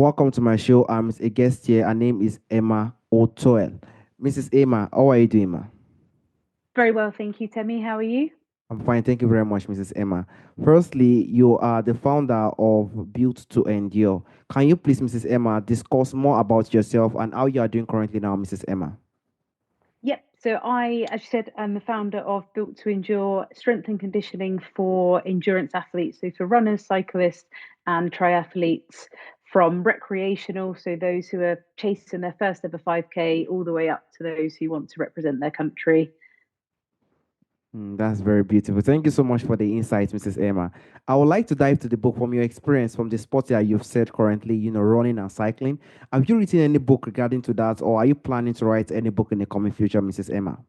Welcome to my show. I'm a guest here. Her name is Emma O'Toole. Mrs. Emma, how are you doing, ma? Very well, thank you, Temi. How are you? I'm fine. Thank you very much, Mrs. Emma. Firstly, you are the founder of Built to Endure. Can you please, Mrs. Emma, discuss more about yourself and how you are doing currently now, Mrs. Emma? Yep. So as you said, I'm the founder of Built to Endure strength and conditioning for endurance athletes. So for runners, cyclists, and triathletes from recreational, so those who are chasing their first ever 5K, all the way up to those who want to represent their country. That's very beautiful. Thank you so much for the insights, Mrs. Emma. I would like to dive to the book from your experience from the sport that you've said currently, running and cycling. Have you written any book regarding to that, or are you planning to write any book in the coming future, Mrs. Emma?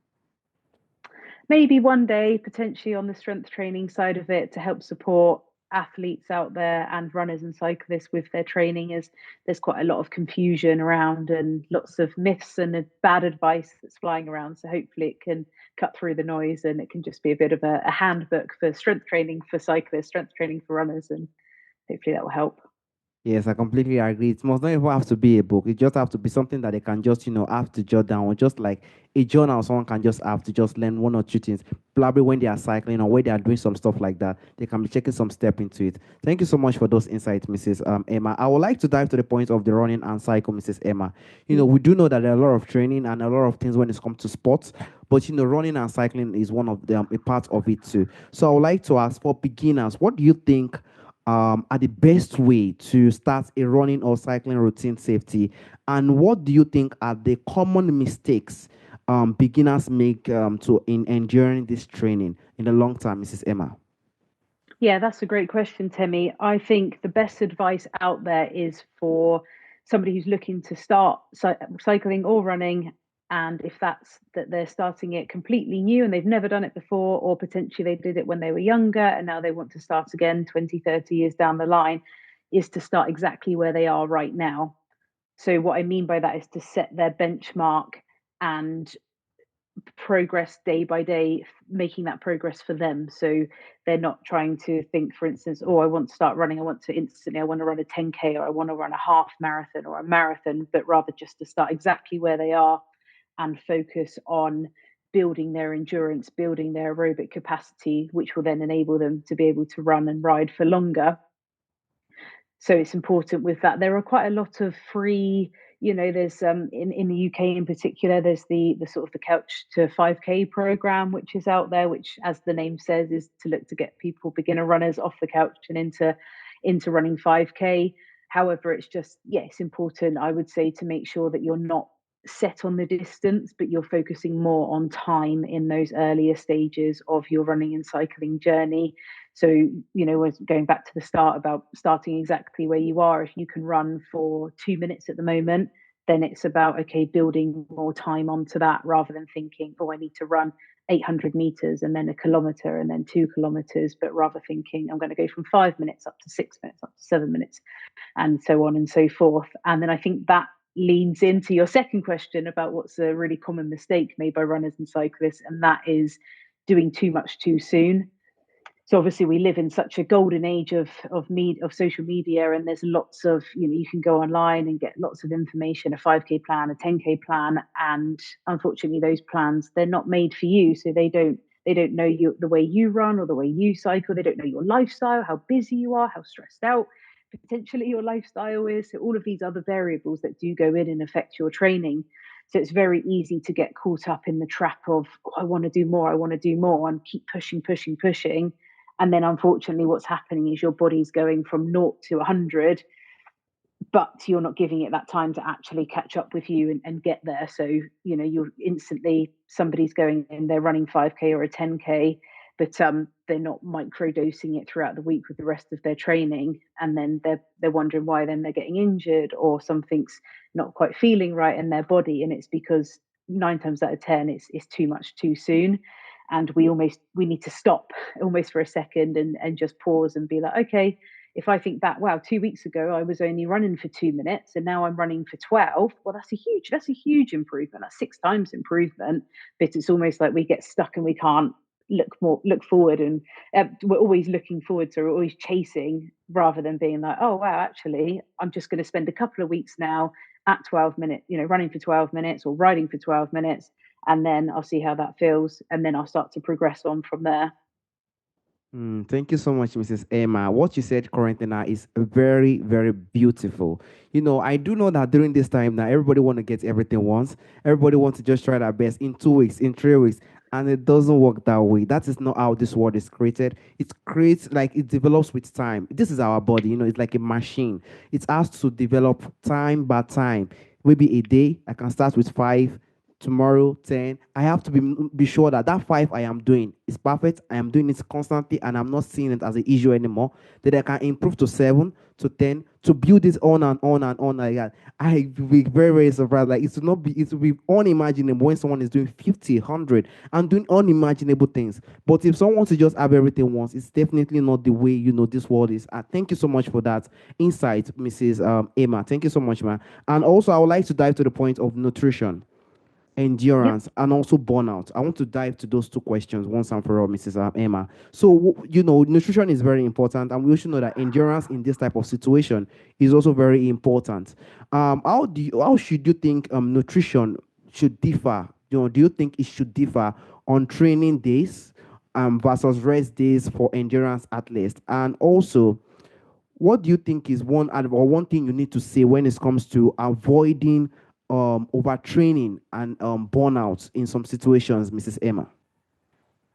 Maybe one day, potentially on the strength training side of it, to help support athletes out there and runners and cyclists with their training, as there's quite a lot of confusion around and lots of myths and bad advice that's flying around. So hopefully it can cut through the noise and it can just be a bit of a handbook for strength training for cyclists, strength training for runners, and hopefully that will help. Yes, I completely agree. It must not even have to be a book. It just have to be something that they can just, have to jot down, or just like a journal. Someone can just have to just learn one or two things. Probably when they are cycling or when they are doing some stuff like that, they can be checking some step into it. Thank you so much for those insights, Mrs. Emma. I would like to dive to the point of the running and cycle, Mrs. Emma. We do know that there are a lot of training and a lot of things when it comes to sports, but running and cycling is one of them, a part of it too. So I would like to ask for beginners, what do you think are the best way to start a running or cycling routine safety? And what do you think are the common mistakes beginners make to in enduring this training in the long term, Mrs. Emma? Yeah, that's a great question, Temi. I think the best advice out there is for somebody who's looking to start cycling or running. And if that's that they're starting it completely new and they've never done it before, or potentially they did it when they were younger and now they want to start again 20, 30 years down the line, is to start exactly where they are right now. So, what I mean by that is to set their benchmark and progress day by day, making that progress for them. So they're not trying to think, for instance, oh, I want to start running, I want to run a 10K or I want to run a half marathon or a marathon, but rather just to start exactly where they are and focus on building their endurance, building their aerobic capacity, which will then enable them to be able to run and ride for longer. So it's important with that. There are quite a lot of free, there's in the UK in particular, there's the sort of the couch to 5K program, which is out there, which, as the name says, is to look to get people, beginner runners, off the couch and into running 5K. However, it's just, yeah, it's important, I would say, to make sure that you're not set on the distance, but you're focusing more on time in those earlier stages of your running and cycling journey. So, we're going back to the start about starting exactly where you are. If you can run for 2 minutes at the moment, then it's about, okay, building more time onto that rather than thinking, oh, I need to run 800 meters and then a kilometer and then 2 kilometers, but rather thinking, I'm going to go from 5 minutes up to 6 minutes, up to 7 minutes, and so on and so forth. And then I think that leads into your second question about what's a really common mistake made by runners and cyclists, and that is doing too much too soon. So obviously we live in such a golden age of social media, and there's lots of, you can go online and get lots of information, a 5K plan, a 10K plan, and unfortunately those plans, they're not made for you. So they don't know you, the way you run or the way you cycle. They don't know your lifestyle, how busy you are, how stressed out potentially your lifestyle is. So all of these other variables that do go in and affect your training. So it's very easy to get caught up in the trap of, oh, I want to do more, I want to do more, and keep pushing, pushing, pushing. And then unfortunately, what's happening is your body's going from 0 to 100, but you're not giving it that time to actually catch up with you and get there. So, you're instantly, somebody's going and they're running 5K or a 10K, but they're not micro dosing it throughout the week with the rest of their training. And then they're wondering why then they're getting injured or something's not quite feeling right in their body. And it's because 9 times out of 10, it's too much too soon. And we need to stop almost for a second and just pause and be like, okay, if I think that, wow, 2 weeks ago I was only running for 2 minutes and now I'm running for 12, well, that's a huge improvement. That's 6 times improvement. But it's almost like we get stuck and we can't look forward, and we're always looking forward, so we're always chasing rather than being like, oh wow, actually I'm just going to spend a couple of weeks now at 12 minutes, running for 12 minutes or riding for 12 minutes, and then I'll see how that feels, and then I'll start to progress on from there. Thank you so much, Mrs. Emma. What you said currently now is very, very beautiful. I do know that during this time now, everybody want to get everything once. Everybody wants to just try their best in 2 weeks, in 3 weeks, and it doesn't work that way. That is not how this world is created. It creates like it develops with time. This is our body. It's like a machine. It has to develop time by time. Maybe a day, I can start with five, tomorrow 10. I have to be sure that that five I am doing is perfect. I am doing it constantly and I'm not seeing it as an issue anymore. That I can improve to 7 to 10 to build this on and on and on like that. I will be very, very surprised. Like it will be unimaginable when someone is doing 50, 100 and doing unimaginable things. But if someone wants to just have everything once, it's definitely not the way this world is. Thank you so much for that insight, Mrs. Emma. Thank you so much, man. And also I would like to dive to the point of nutrition, Yep. endurance, and also burnout. I want to dive to those two questions once and for all, Mrs. Emma. So, nutrition is very important, and we also know that endurance in this type of situation is also very important. How should you think nutrition should differ? Do you think it should differ on training days versus rest days for endurance athletes? And also, what do you think is one thing you need to say when it comes to avoiding overtraining and burnout in some situations, Mrs. Emma?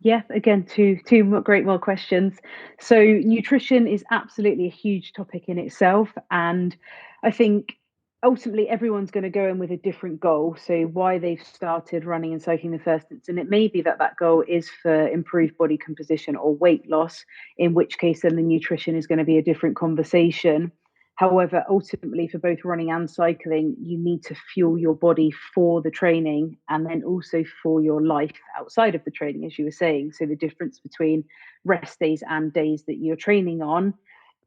Yeah, again, two great more questions. So nutrition is absolutely a huge topic in itself, and I think ultimately everyone's going to go in with a different goal. So why they've started running and cycling in the first instance, and it may be that that goal is for improved body composition or weight loss, in which case then the nutrition is going to be a different conversation. However, ultimately, for both running and cycling, you need to fuel your body for the training and then also for your life outside of the training, as you were saying. So, the difference between rest days and days that you're training on,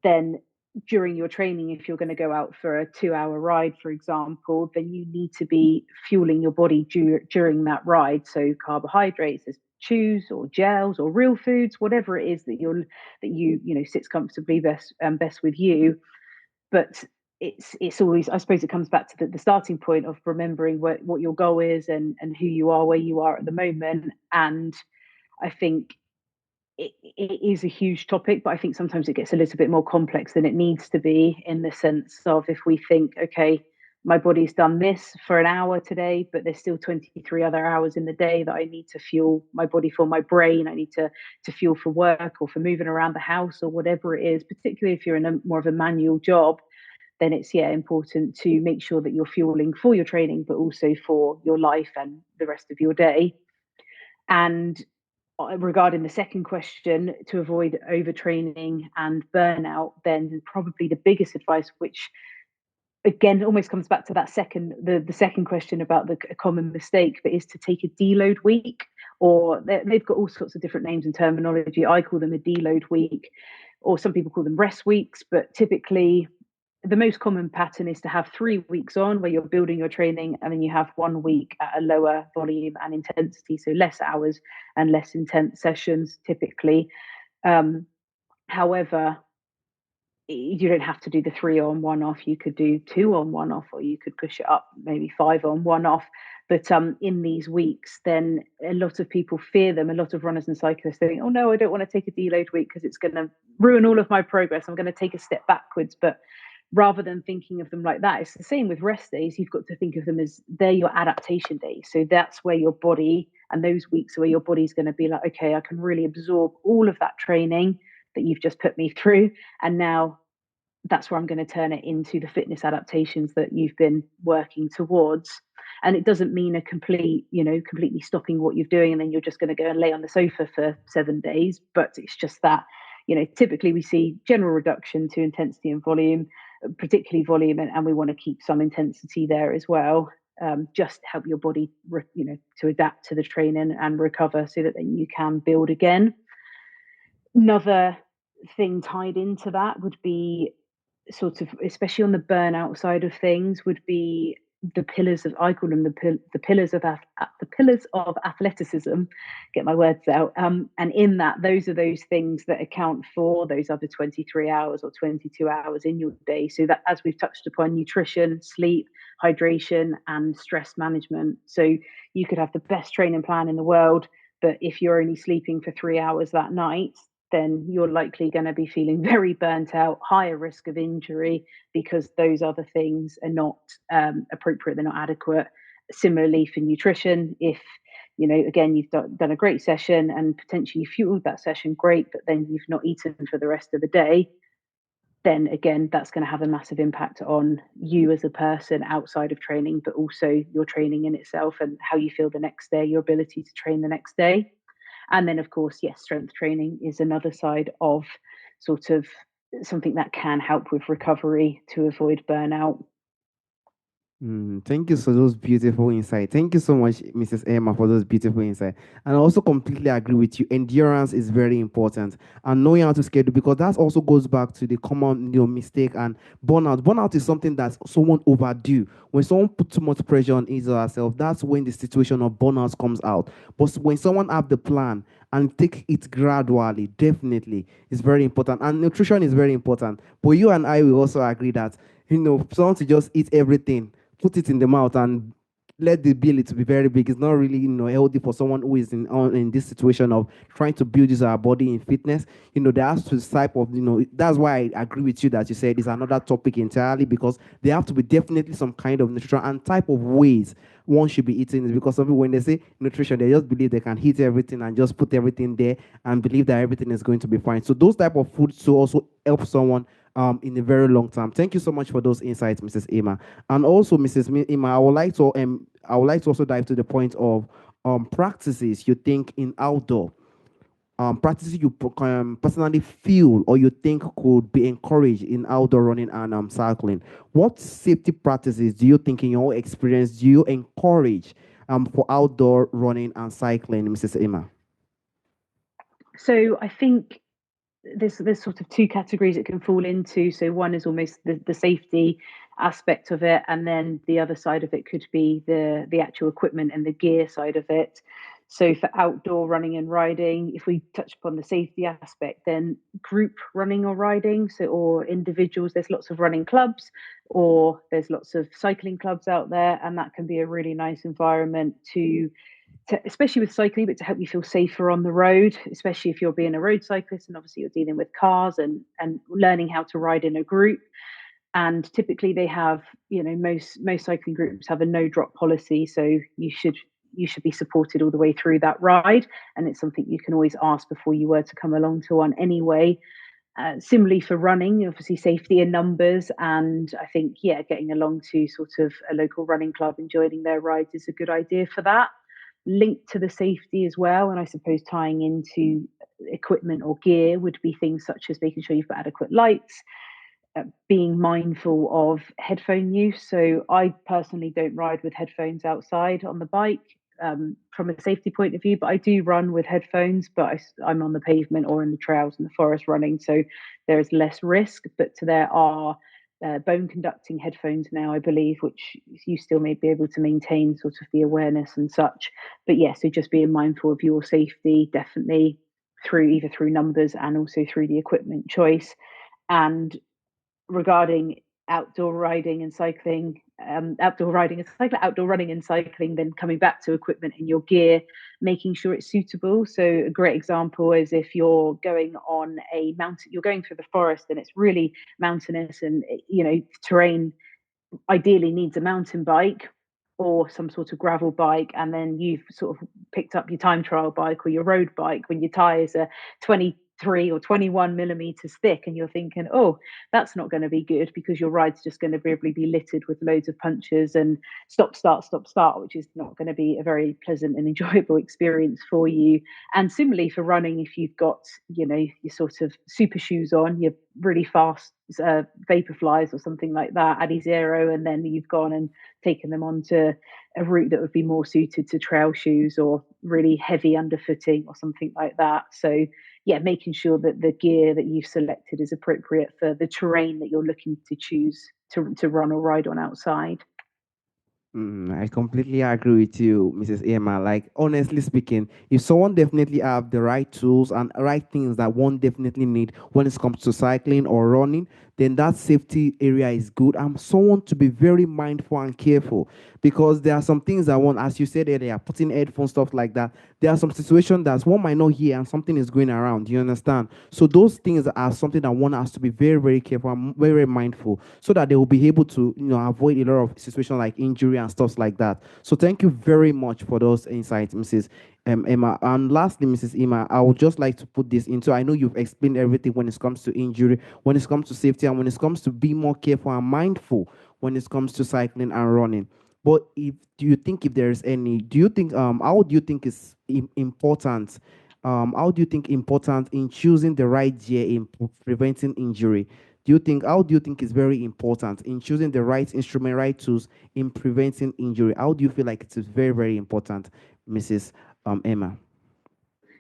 then during your training, if you're going to go out for a 2 hour ride, for example, then you need to be fueling your body during that ride. So, carbohydrates, as chews or gels or real foods, whatever it is that sits comfortably best with you, but it's always, I suppose it comes back to the starting point of remembering what your goal is and who you are, where you are at the moment. And I think it is a huge topic, but I think sometimes it gets a little bit more complex than it needs to be, in the sense of, if we think, okay, my body's done this for an hour today, but there's still 23 other hours in the day that I need to fuel my body for, my brain I need to fuel for work or for moving around the house or whatever it is, particularly if you're in a more of a manual job, then it's, yeah, important to make sure that you're fueling for your training, but also for your life and the rest of your day. And regarding the second question, to avoid overtraining and burnout, then probably the biggest advice, which again almost comes back to that the second question about the common mistake, but is to take a deload week, or they've got all sorts of different names and terminology. I call them a deload week, or some people call them rest weeks, but typically the most common pattern is to have 3 weeks on where you're building your training, and then you have 1 week at a lower volume and intensity, so less hours and less intense sessions typically. um, However, you don't have to do the 3 on 1 off. You could do 2 on 1 off, or you could push it up, maybe 5 on 1 off. But in these weeks, then a lot of people fear them. A lot of runners and cyclists think, "Oh no, I don't want to take a deload week because it's going to ruin all of my progress. I'm going to take a step backwards." But rather than thinking of them like that, it's the same with rest days. You've got to think of them as they're your adaptation days. So that's where your body, and those weeks are where your body's going to be like, okay, I can really absorb all of that training that you've just put me through, and now that's where I'm going to turn it into the fitness adaptations that you've been working towards. And it doesn't mean completely stopping what you're doing and then you're just going to go and lay on the sofa for 7 days. But it's just that, typically we see general reduction to intensity and volume, particularly volume, and we want to keep some intensity there as well. Just to help your body, to adapt to the training and recover so that then you can build again. Another thing tied into that would be, sort of, especially on the burnout side of things, would be the pillars of, I call them the pillars of the pillars of athleticism. Get my words out. And in that, those are those things that account for those other 23 hours or 22 hours in your day. So that, as we've touched upon, nutrition, sleep, hydration, and stress management. So you could have the best training plan in the world, but if you're only sleeping for 3 hours that night, then you're likely going to be feeling very burnt out, higher risk of injury, because those other things are not appropriate, they're not adequate. Similarly for nutrition, if again, you've done a great session and potentially fueled that session great, but then you've not eaten for the rest of the day, then again, that's going to have a massive impact on you as a person outside of training, but also your training in itself and how you feel the next day, your ability to train the next day. And then, of course, yes, strength training is another side of sort of something that can help with recovery to avoid burnout. Thank you for those beautiful insights. Thank you so much, Mrs. Emma, for those beautiful insights. And I also completely agree with you. Endurance is very important, and knowing how to schedule, because that also goes back to the common mistake and burnout. Burnout is something that someone overdo. When someone put too much pressure on his or herself, that's when the situation of burnout comes out. But when someone have the plan and take it gradually, definitely is very important. And nutrition is very important. But you and I will also agree that someone to just eat everything, put it in the mouth, and let the bill to be very big. It's not really healthy for someone who is in this situation of trying to build his body in fitness. There has to type of that's why I agree with you that you said it's another topic entirely, because there have to be definitely some kind of nutrition and type of ways one should be eating it. Because some people, when they say nutrition, they just believe they can eat everything and just put everything there and believe that everything is going to be fine. So those type of foods to also help someone in a very long term. Thank you so much for those insights, Mrs. Emma. And also, Mrs. Emma, I would like to also dive to the point of practices you think in outdoor, practices you personally feel or you think could be encouraged in outdoor running and cycling. What safety practices do you think, in your experience, do you encourage for outdoor running and cycling, Mrs. Emma? So I think there's sort of two categories it can fall into. So one is almost the safety aspect of it, and then the other side of it could be the actual equipment and the gear side of it. So for outdoor running and riding, if we touch upon the safety aspect, then group running or riding, so or individuals, there's lots of running clubs or there's lots of cycling clubs out there, and that can be a really nice environment especially with cycling, but to help you feel safer on the road, especially if you're being a road cyclist and obviously you're dealing with cars and learning how to ride in a group. And typically they have, most cycling groups have a no drop policy, so you should be supported all the way through that ride, and it's something you can always ask before you were to come along to one anyway. Similarly for running, obviously safety in numbers, and I think getting along to sort of a local running club and joining their rides is a good idea for that. Linked to the safety as well, and I suppose tying into equipment or gear would be things such as making sure you've got adequate lights, being mindful of headphone use. So I personally don't ride with headphones outside on the bike, from a safety point of view, but I do run with headphones, but I'm on the pavement or in the trails in the forest running, so there is less risk. But there are bone conducting headphones now, I believe, which you still may be able to maintain sort of the awareness and such. But yeah, so just being mindful of your safety, definitely through numbers and also through the equipment choice. And regarding outdoor riding and cycling, outdoor running and cycling, then coming back to equipment and your gear, making sure it's suitable. So a great example is if you're going on a mountain, you're going through the forest and it's really mountainous and terrain ideally needs a mountain bike or some sort of gravel bike, and then you've sort of picked up your time trial bike or your road bike when your tires are 23 or 21 millimeters thick, and you're thinking, oh, that's not going to be good because your ride's just going to probably be littered with loads of punches and stop start, which is not going to be a very pleasant and enjoyable experience for you. And similarly for running, if you've got your sort of super shoes on, your really fast Vaporflies or something like that, Adizero, and then you've gone and taken them onto a route that would be more suited to trail shoes or really heavy underfooting or something like that. So yeah, making sure that the gear that you've selected is appropriate for the terrain that you're looking to choose to run or ride on outside. I completely agree with you, Mrs. Emma. Like, honestly speaking, if someone definitely have the right tools and right things that one definitely need when it comes to cycling or running, then that safety area is good. And someone to be very mindful and careful, because there are some things that one, as you said earlier, putting headphones, stuff like that. There are some situations that one might not hear and something is going around. You understand? So those things are something that one has to be very, very careful and very, very mindful, so that they will be able to, avoid a lot of situations like injury and stuff like that. So thank you very much for those insights, Mrs. Emma. And lastly, Mrs. Emma, I would just like to put this into, I know you've explained everything when it comes to injury, when it comes to safety, and when it comes to be more careful and mindful when it comes to cycling and running. But if do you think, if there is any, do you think how do you think is important? How do you think important in choosing the right gear in preventing injury? Do you think, how do you think is very important in choosing the right instrument, right tools in preventing injury? How do you feel like it is very, very important, Mrs. Emma?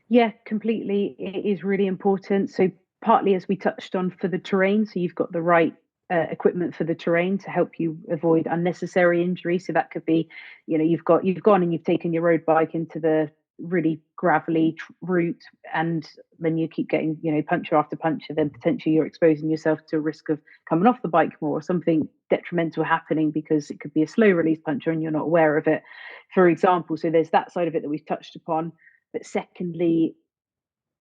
Yeah, completely. It is really important. So, partly as we touched on for the terrain, so you've got the right equipment for the terrain to help you avoid unnecessary injury. So that could be, you've gone and you've taken your road bike into the really gravelly route, and then you keep getting, puncture after puncture. Then potentially you're exposing yourself to a risk of coming off the bike more, or something detrimental happening because it could be a slow release puncture and you're not aware of it, for example. So there's that side of it that we've touched upon. But secondly,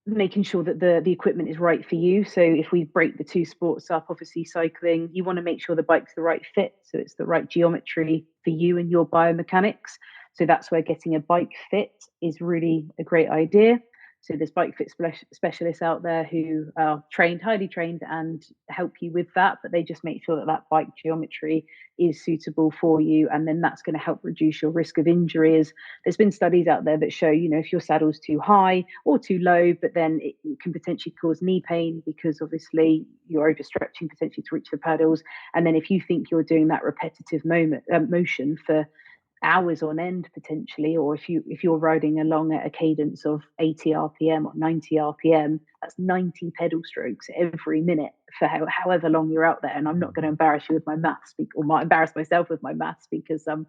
making sure that the equipment is right for you. So if we break the two sports up, obviously cycling, you want to make sure the bike's the right fit, so it's the right geometry for you and your biomechanics. So that's where getting a bike fit is really a great idea. So there's bike fit specialists out there who are trained, highly trained, and help you with that. But they just make sure that that bike geometry is suitable for you, and then that's going to help reduce your risk of injury. As there's been studies out there that show, if your saddle's too high or too low, but then it can potentially cause knee pain because obviously you're overstretching potentially to reach the pedals. And then if you think you're doing that repetitive motion for hours on end potentially, or if you're riding along at a cadence of 80 rpm or 90 rpm, that's 90 pedal strokes every minute for however long you're out there. And I'm not going to embarrass you with my maths, or might embarrass myself with my maths, because I'm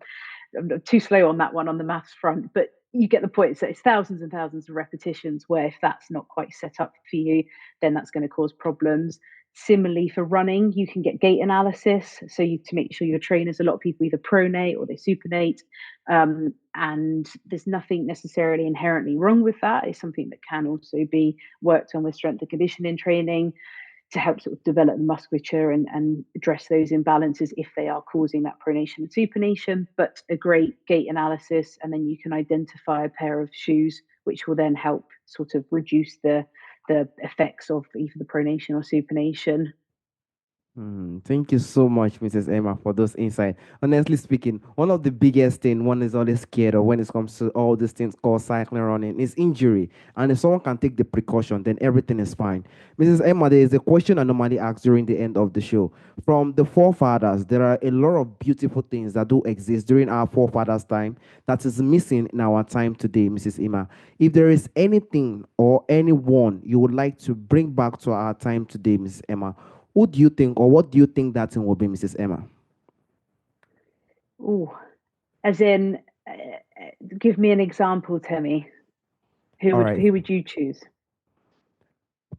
too slow on that one on the maths front, but you get the point. So it's thousands and thousands of repetitions, where if that's not quite set up for you, then that's going to cause problems. Similarly, for running, you can get gait analysis. So to make sure your trainers, a lot of people either pronate or they supinate. And there's nothing necessarily inherently wrong with that. It's something that can also be worked on with strength and conditioning training to help sort of develop the musculature and address those imbalances if they are causing that pronation and supination. But a great gait analysis, and then you can identify a pair of shoes which will then help sort of reduce the effects of either the pronation or supination. Thank you so much, Mrs. Emma, for those insights. Honestly speaking, one of the biggest thing one is always scared of when it comes to all these things called cycling running is injury. And if someone can take the precaution, then everything is fine. Mrs. Emma, there is a question I normally ask during the end of the show. From the forefathers, there are a lot of beautiful things that do exist during our forefathers' time that is missing in our time today, Mrs. Emma. If there is anything or anyone you would like to bring back to our time today, Mrs. Emma, who do you think, or what do you think that thing will be, Mrs. Emma? Oh, as in, give me an example, Timmy. Who All would right. who would you choose?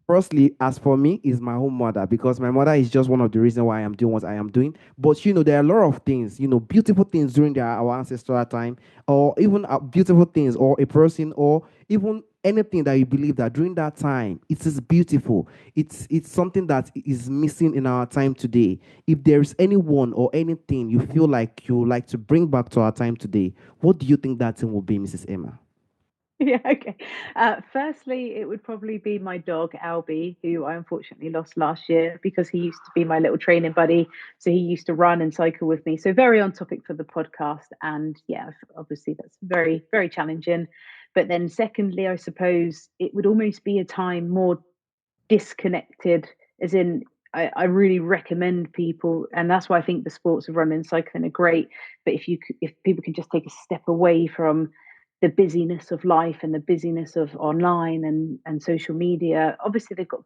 Firstly, as for me, is my own mother, because my mother is just one of the reasons why I am doing what I am doing. But there are a lot of things, beautiful things during our ancestral time, or even beautiful things, or a person, or even anything that you believe that during that time it is beautiful. It's something that is missing in our time today. If there is anyone or anything you feel like you would like to bring back to our time today, what do you think that thing will be, Mrs. Emma? Yeah, okay. Firstly, it would probably be my dog, Albie, who I unfortunately lost last year because he used to be my little training buddy. So he used to run and cycle with me. So very on topic for the podcast. And yeah, obviously that's very, very challenging. But then, secondly, I suppose it would almost be a time more disconnected, as in, I really recommend people, and that's why I think the sports of running and cycling are great. But if people can just take a step away from the busyness of life and the busyness of online and social media, obviously they've got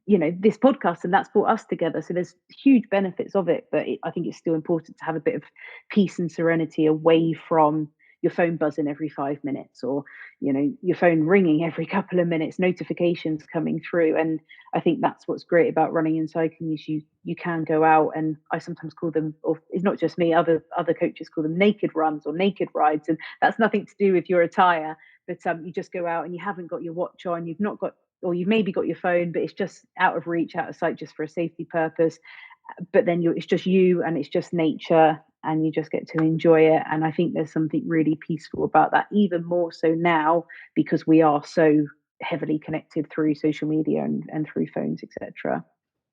this podcast, and that's brought us together. So there's huge benefits of it, but I think it's still important to have a bit of peace and serenity away from your phone buzzing every 5 minutes, or your phone ringing every couple of minutes, notifications coming through. And I think that's what's great about running and cycling, is you can go out, and I sometimes call them, or it's not just me, other coaches call them naked runs or naked rides, and that's nothing to do with your attire. But you just go out and you haven't got your watch on, you've not got, or you've maybe got your phone, but it's just out of reach, out of sight, just for a safety purpose. But then it's just you, and it's just nature, and you just get to enjoy it. And I think there's something really peaceful about that, even more so now, because we are so heavily connected through social media and through phones, etc.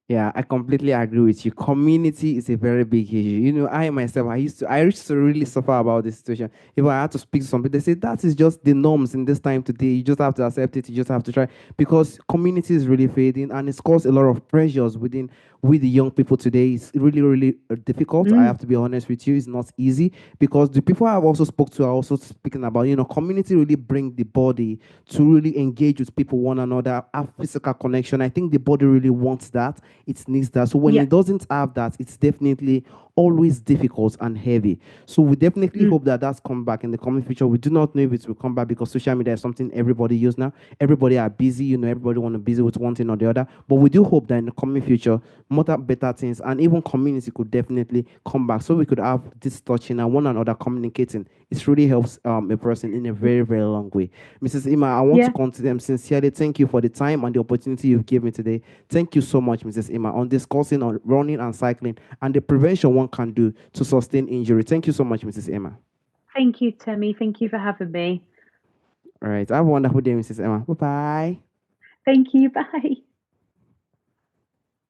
Yeah, I completely agree with you. Community is a very big issue. I myself, I used to really suffer about this situation. If I had to speak to somebody, they say that is just the norms in this time today. You just have to accept it. You just have to try, because community is really fading, and it's caused a lot of pressures with the young people today. It's really, really difficult. I Mm, have to be honest with you. It's not easy, because the people I've also spoke to are also speaking about, community really bring the body to really engage with people, one another, have physical connection. I think the body really wants that. It needs that. So when yeah. it doesn't have that, it's definitely always difficult and heavy. So we definitely Mm, hope that that's come back in the coming future. We do not know if it will come back, because social media is something everybody use now. Everybody are busy, everybody want to busy with one thing or the other. But we do hope that in the coming future, more better things, and even community could definitely come back, so we could have this touching and one another communicating. It really helps a person in a very, very long way. Mrs. Ima, I want to yeah. come to them sincerely. Thank you for the time and the opportunity you've given me today. Thank you so much, Mrs. Ima, on discussing on running and cycling and the prevention one can do to sustain injury. Thank you so much, Mrs. Emma. Thank you, Temi. Thank you for having me. All right. Have a wonderful day, Mrs. Emma. Bye bye. Thank you. Bye.